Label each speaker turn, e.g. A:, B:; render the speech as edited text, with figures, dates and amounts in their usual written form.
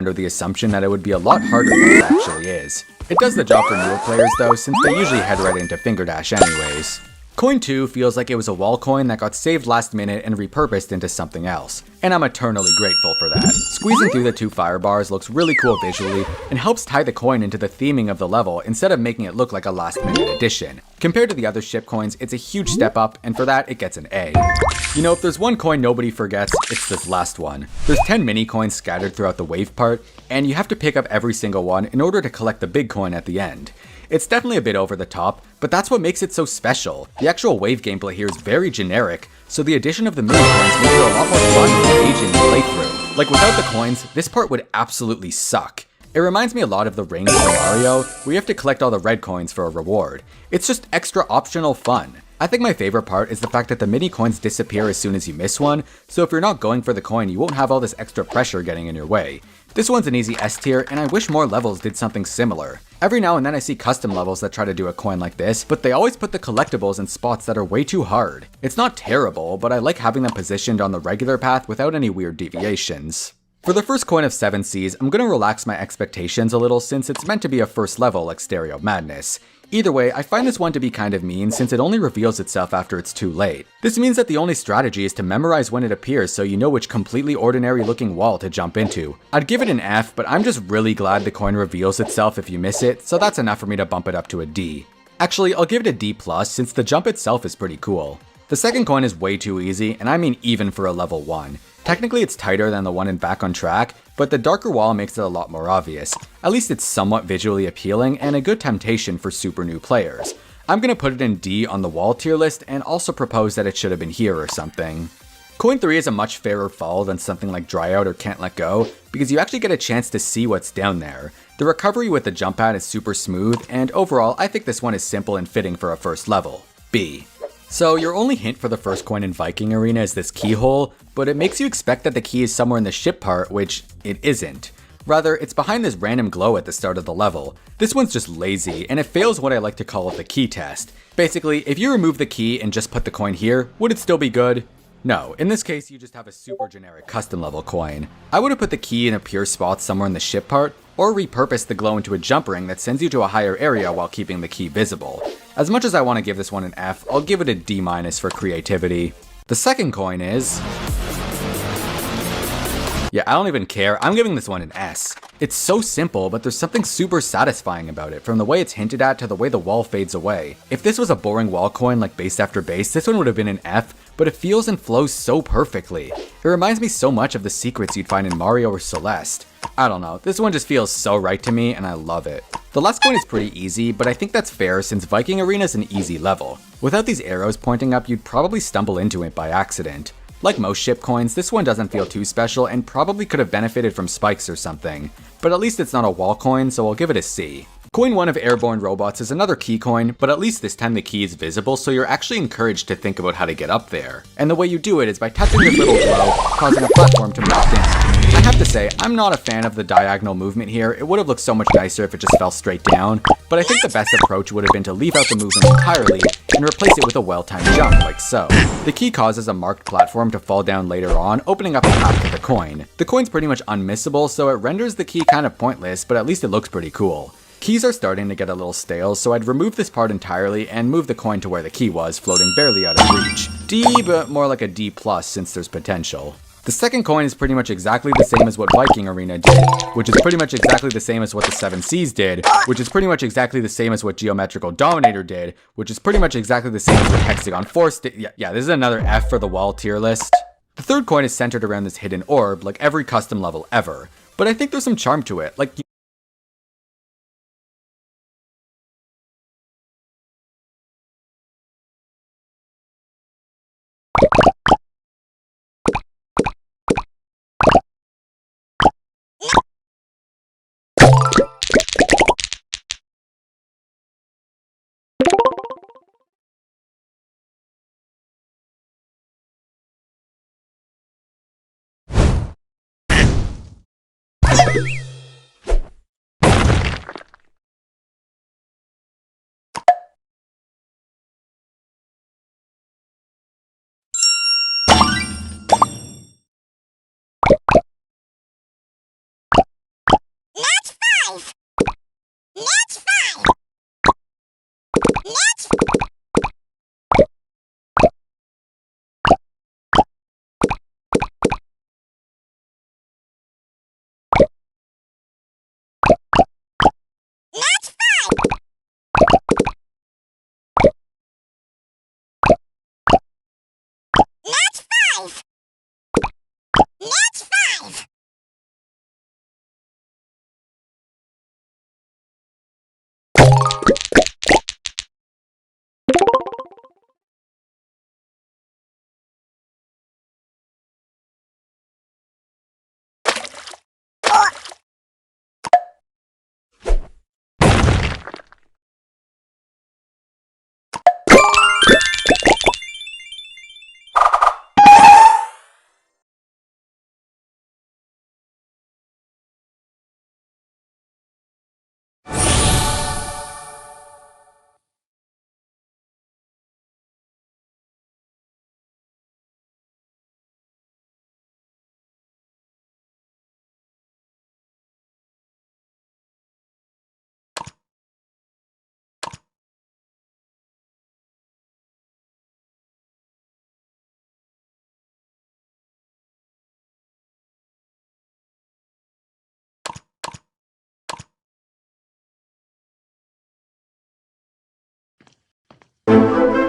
A: under the assumption that it would be a lot harder than it actually is. It does the job for newer players though, since they usually head right into finger dash anyways. Coin 2 feels like it was a wall coin that got saved last minute and repurposed into something else, and I'm eternally grateful for that. Squeezing through the 2 fire bars looks really cool visually and helps tie the coin into the theming of the level instead of making it look like a last minute addition. Compared to the other ship coins, it's a huge step up, and for that it gets an A. You know, if there's one coin nobody forgets, it's this last one. There's 10 mini coins scattered throughout the wave part, and you have to pick up every single one in order to collect the big coin at the end. It's definitely a bit over the top, but that's what makes it so special. The actual wave gameplay here is very generic, so the addition of the mini coins makes it a lot more fun and engaging to play through. Like without the coins, this part would absolutely suck. It reminds me a lot of the rings in Mario, where you have to collect all the red coins for a reward. It's just extra optional fun. I think my favorite part is the fact that the mini coins disappear as soon as you miss one, so if you're not going for the coin, you won't have all this extra pressure getting in your way. This one's an easy S tier, and I wish more levels did something similar. Every now and then I see custom levels that try to do a coin like this, but they always put the collectibles in spots that are way too hard. It's not terrible, but I like having them positioned on the regular path without any weird deviations. For the first coin of 7 Seas, I'm gonna relax my expectations a little since it's meant to be a first level like Stereo Madness. Either way, I find this one to be kind of mean since it only reveals itself after it's too late. This means that the only strategy is to memorize when it appears so you know which completely ordinary looking wall to jump into. I'd give it an F, but I'm just really glad the coin reveals itself if you miss it, so that's enough for me to bump it up to a D. Actually, I'll give it a D+, since the jump itself is pretty cool. The second coin is way too easy, and I mean even for a level 1. Technically it's tighter than the one in Back on Track, but the darker wall makes it a lot more obvious. At least it's somewhat visually appealing and a good temptation for super new players. I'm gonna put it in D on the wall tier list and also propose that it should have been here or something. Coin 3 is a much fairer fall than something like Dry Out or Can't Let Go, because you actually get a chance to see what's down there. The recovery with the jump pad is super smooth, and overall I think this one is simple and fitting for a first level. B. So your only hint for the first coin in Viking Arena is this keyhole, but it makes you expect that the key is somewhere in the ship part, which it isn't. Rather, it's behind this random glow at the start of the level. This one's just lazy, and it fails what I like to call the key test. Basically, if you remove the key and just put the coin here, would it still be good? No, in this case you just have a super generic custom level coin. I would have put the key in a pure spot somewhere in the ship part, or repurposed the glow into a jump ring that sends you to a higher area while keeping the key visible. As much as I want to give this one an F, I'll give it a D- for creativity. The second coin is... yeah, I don't even care, I'm giving this one an S. It's so simple, but there's something super satisfying about it, from the way it's hinted at to the way the wall fades away. If this was a boring wall coin like base after base, this one would have been an F, but it feels and flows so perfectly. It reminds me so much of the secrets you'd find in Mario or Celeste. I don't know, this one just feels so right to me and I love it. The last coin is pretty easy, but I think that's fair since Viking Arena is an easy level. Without these arrows pointing up, you'd probably stumble into it by accident. Like most ship coins, this one doesn't feel too special and probably could have benefited from spikes or something. But at least it's not a wall coin, so I'll give it a C. Coin 1 of Airborne Robots is another key coin, but at least this time the key is visible, so you're actually encouraged to think about how to get up there. And the way you do it is by touching this little glow, causing a platform to move down. I have to say, I'm not a fan of the diagonal movement here. It would have looked so much nicer if it just fell straight down, but I think the best approach would have been to leave out the movement entirely and replace it with a well-timed jump, like so. The key causes a marked platform to fall down later on, opening up a path to the coin. The coin's pretty much unmissable, so it renders the key kind of pointless, but at least it looks pretty cool. Keys are starting to get a little stale, so I'd remove this part entirely and move the coin to where the key was, floating barely out of reach. D, but more like a D+ since there's potential. The second coin is pretty much exactly the same as what Viking Arena did, which is pretty much exactly the same as what the 7 Seas did, which is pretty much exactly the same as what Geometrical Dominator did, which is pretty much exactly the same as what Hexagon Force did. Yeah, this is another F for the wall tier list. The third coin is centered around this hidden orb, like every custom level ever, but I think there's some charm to it, like
B: you.